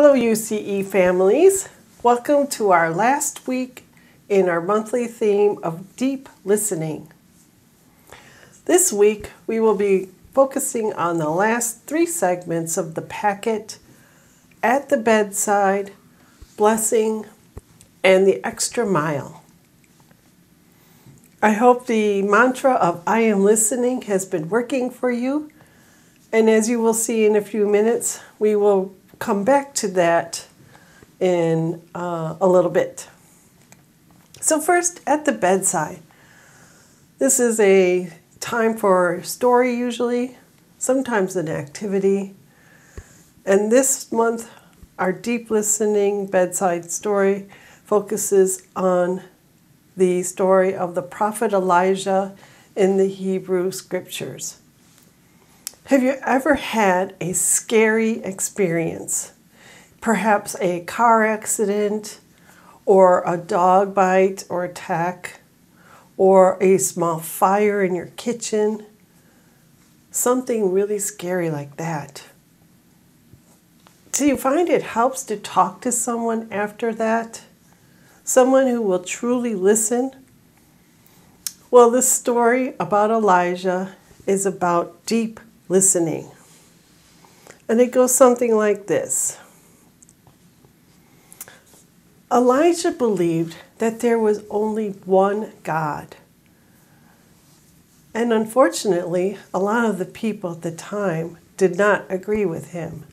Hello UCE families. Welcome to our last week in our monthly theme of deep listening. This week we will be focusing on the last 3 segments of the packet: At the Bedside, Blessing, and the Extra Mile. I hope the mantra of I am listening has been working for you, and as you will see in a few minutes, we will come back to that in a little bit. So first, at the bedside. This is a time for story usually, sometimes an activity. And this month, our deep listening bedside story focuses on the story of the prophet Elijah in the Hebrew scriptures. Have you ever had a scary experience? Perhaps a car accident, or a dog bite or attack, or a small fire in your kitchen? Something really scary like that. Do you find it helps to talk to someone after that? Someone who will truly listen? Well, this story about Elijah is about deep listening. And it goes something like this. Elijah believed that there was only one God. And unfortunately, a lot of the people at the time did not agree with him.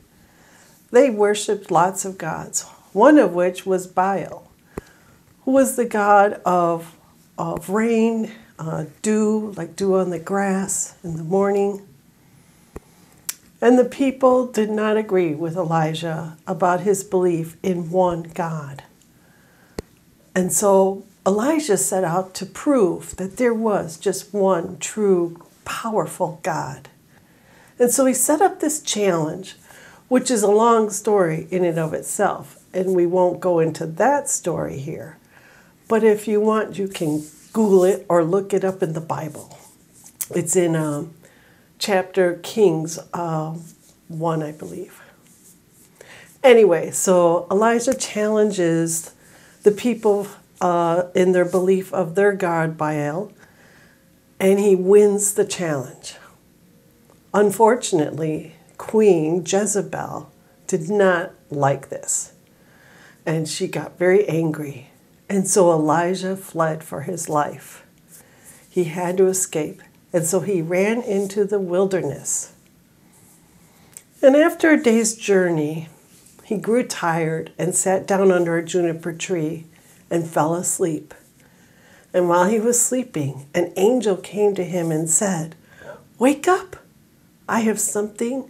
They worshipped lots of gods, one of which was Baal, who was the god of rain, dew, like dew on the grass in the morning. And the people did not agree with Elijah about his belief in one God. And so Elijah set out to prove that there was just one true, powerful God. And so he set up this challenge, which is a long story in and of itself. And we won't go into that story here. But if you want, you can Google it or look it up in the Bible. It's in chapter Kings 1, I believe. Anyway, so Elijah challenges the people in their belief of their god Baal, and he wins the challenge. Unfortunately, Queen Jezebel did not like this, and she got very angry, and so Elijah fled for his life. He had to escape. And so he ran into the wilderness. And after a day's journey, he grew tired and sat down under a juniper tree and fell asleep. And while he was sleeping, an angel came to him and said, "Wake up! I have something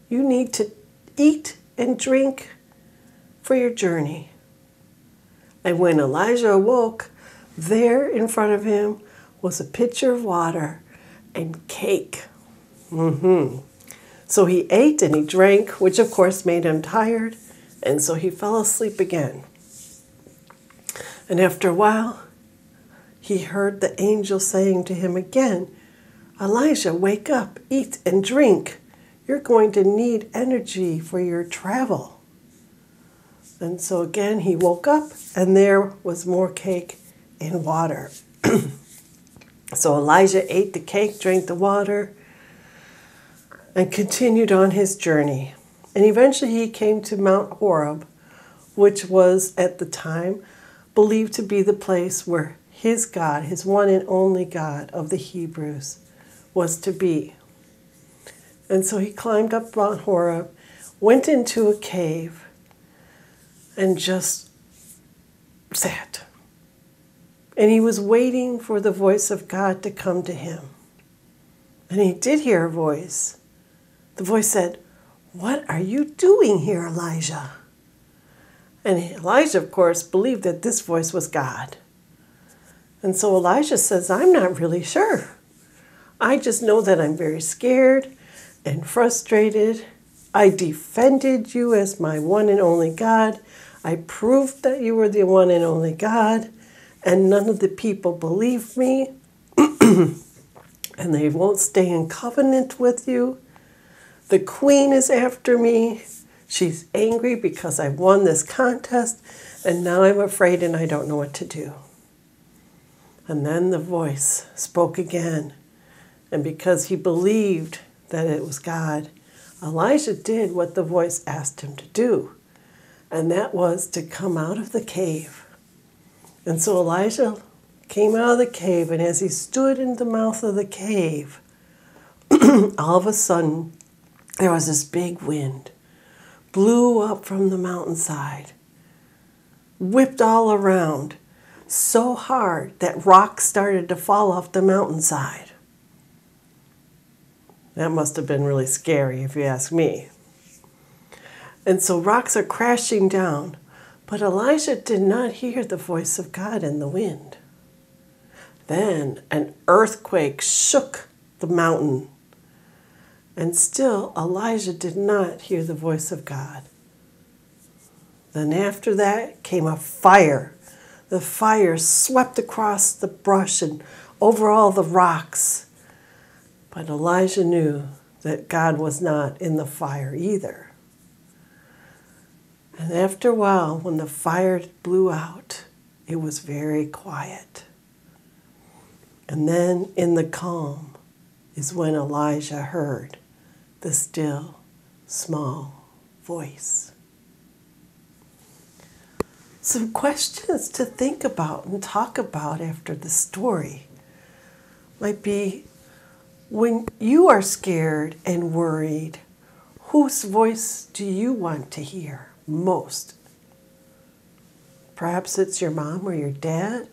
you need to eat and drink for your journey." And when Elijah awoke, there in front of him was a pitcher of water and cake. So he ate and he drank, which of course made him tired, and so he fell asleep again. And after a while, he heard the angel saying to him again, "Elijah, wake up, eat and drink. You're going to need energy for your travel." And so again he woke up, and there was more cake and water. So Elijah ate the cake, drank the water, and continued on his journey. And eventually he came to Mount Horeb, which was at the time believed to be the place where his God, his one and only God of the Hebrews, was to be. And so he climbed up Mount Horeb, went into a cave, and just sat. And he was waiting for the voice of God to come to him. And he did hear a voice. The voice said, "What are you doing here, Elijah?" And Elijah, of course, believed that this voice was God. And so Elijah says, "I'm not really sure. I just know that I'm very scared and frustrated. I defended you as my one and only God. I proved that you were the one and only God. And none of the people believe me, and they won't stay in covenant with you. The queen is after me. She's angry because I won this contest, and now I'm afraid and I don't know what to do. And then the voice spoke again. And because he believed that it was God, Elijah did what the voice asked him to do. And that was to come out of the cave. And so Elijah came out of the cave, and as he stood in the mouth of the cave, all of a sudden, there was this big wind, blew up from the mountainside, whipped all around, so hard that rocks started to fall off the mountainside. That must have been really scary, if you ask me. And so rocks are crashing down, but Elijah did not hear the voice of God in the wind. Then an earthquake shook the mountain, and still Elijah did not hear the voice of God. Then after that came a fire. The fire swept across the brush and over all the rocks. But Elijah knew that God was not in the fire either. And after a while, when the fire blew out, it was very quiet. And then in the calm is when Elijah heard the still, small voice. Some questions to think about and talk about after the story might be, when you are scared and worried, whose voice do you want to hear most? Perhaps it's your mom or your dad,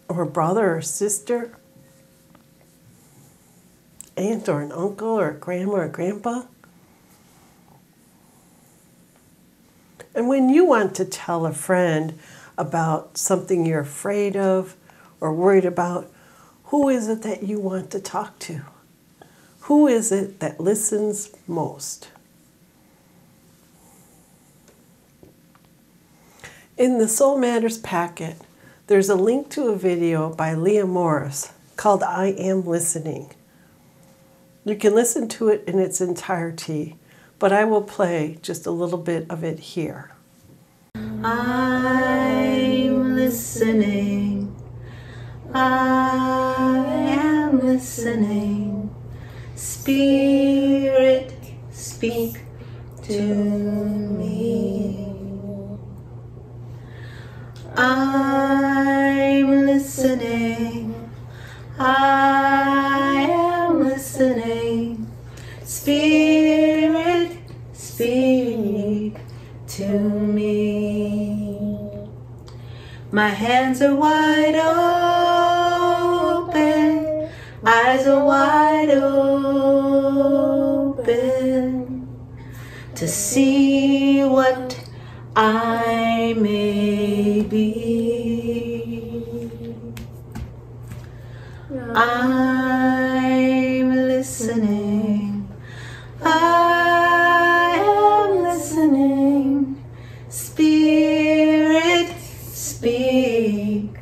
or a brother or sister, aunt or an uncle or a grandma or grandpa. And when you want to tell a friend about something you're afraid of or worried about, who is it that you want to talk to? Who is it that listens most? In the Soul Matters packet, there's a link to a video by Leah Morris called I Am Listening. You can listen to it in its entirety, but I will play just a little bit of it here. I'm listening. I am listening. Spirit, speak to me. I'm listening. I am listening. Spirit, speak to me. My hands are wide open, eyes are wide open to see what I may be. I'm listening. I am listening. Spirit, speak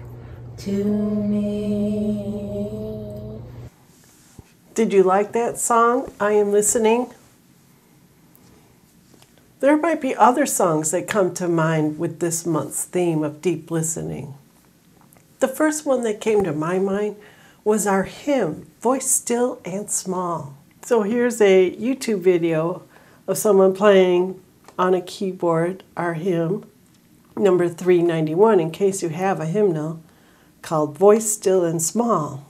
to me. Did you like that song, I Am Listening? There might be other songs that come to mind with this month's theme of deep listening. The first one that came to my mind was our hymn, Voice Still and Small. So here's a YouTube video of someone playing on a keyboard our hymn, number 391, in case you have a hymnal, called Voice Still and Small.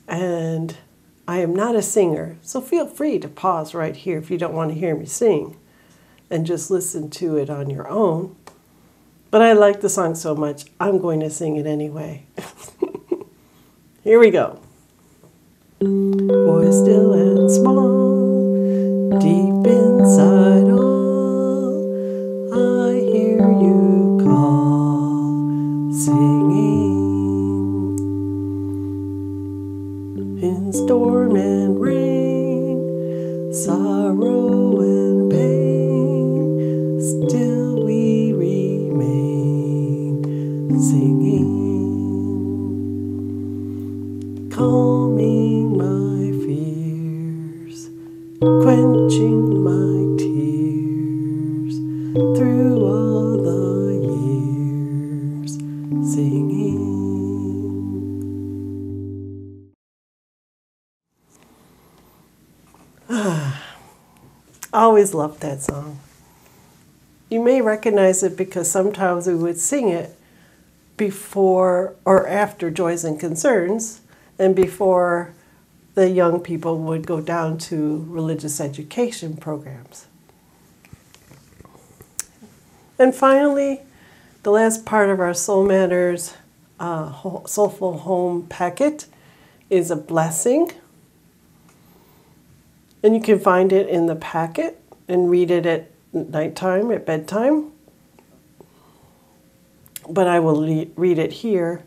And I am not a singer, so feel free to pause right here if you don't want to hear me sing and just listen to it on your own. But I like the song so much, I'm going to sing it anyway. Here we go. Voice still and small, deep inside all, I hear you call, singing. In storm and rain, sorrow and pain, still we remain, singing. Calming my fears, quenching my singing. Always loved that song. You may recognize it because sometimes we would sing it before or after Joys and Concerns, and before the young people would go down to religious education programs. And finally, the last part of our Soul Matters Soulful Home packet is a blessing. And you can find it in the packet and read it at nighttime, at bedtime. But I will read it here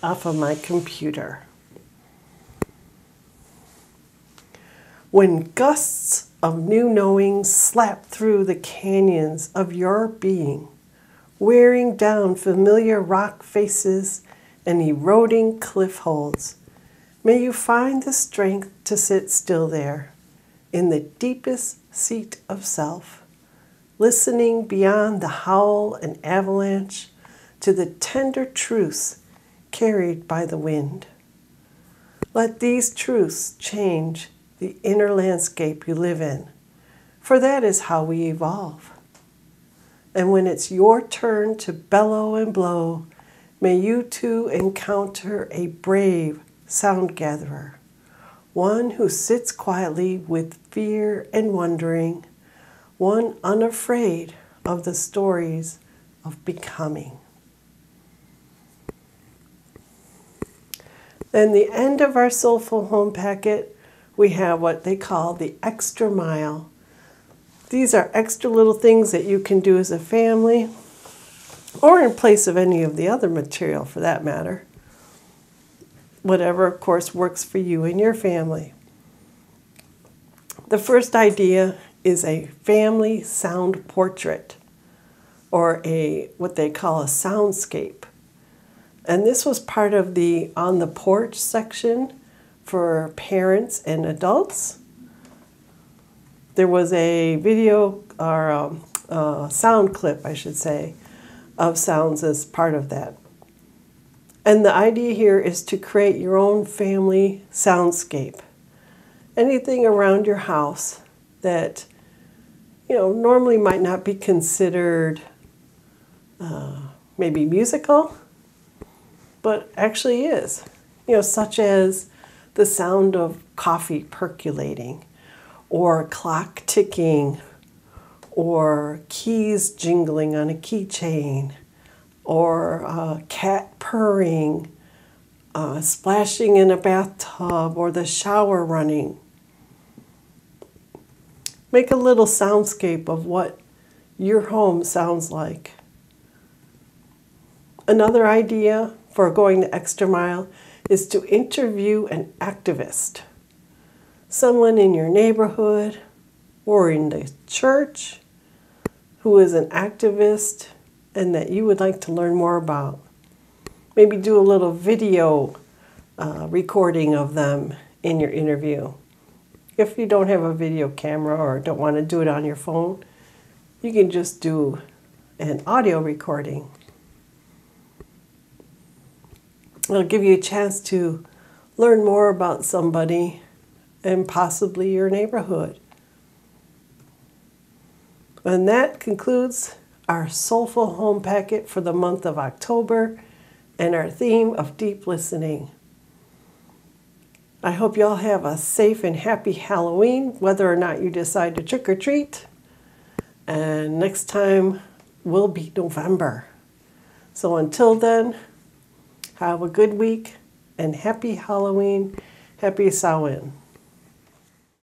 off of my computer. When gusts of new knowing slap through the canyons of your being, wearing down familiar rock faces and eroding cliff holds, may you find the strength to sit still there in the deepest seat of self, listening beyond the howl and avalanche to the tender truths carried by the wind. Let these truths change the inner landscape you live in, for that is how we evolve. And when it's your turn to bellow and blow, may you too encounter a brave sound gatherer, one who sits quietly with fear and wondering, one unafraid of the stories of becoming. Then the end of our Soulful Home packet, we have what they call the extra mile. These are extra little things that you can do as a family, or in place of any of the other material for that matter. Whatever, of course, works for you and your family. The first idea is a family sound portrait, or what they call a soundscape. And this was part of the On the Porch section for parents and adults. There was a video, or a sound clip, I should say, of sounds as part of that. And the idea here is to create your own family soundscape. Anything around your house that, normally might not be considered maybe musical, but actually is. Such as the sound of coffee percolating, or a clock ticking, or keys jingling on a keychain, or a cat purring, splashing in a bathtub, or the shower running. Make a little soundscape of what your home sounds like. Another idea for going the extra mile is to interview an activist. Someone in your neighborhood or in the church who is an activist and that you would like to learn more about. Maybe do a little video recording of them in your interview. If you don't have a video camera or don't want to do it on your phone, you can just do an audio recording. It'll give you a chance to learn more about somebody and possibly your neighborhood. And that concludes our Soulful Home packet for the month of October and our theme of deep listening. I hope you all have a safe and happy Halloween, whether or not you decide to trick or treat. And next time will be November. So until then, have a good week and happy Halloween, happy Samhain.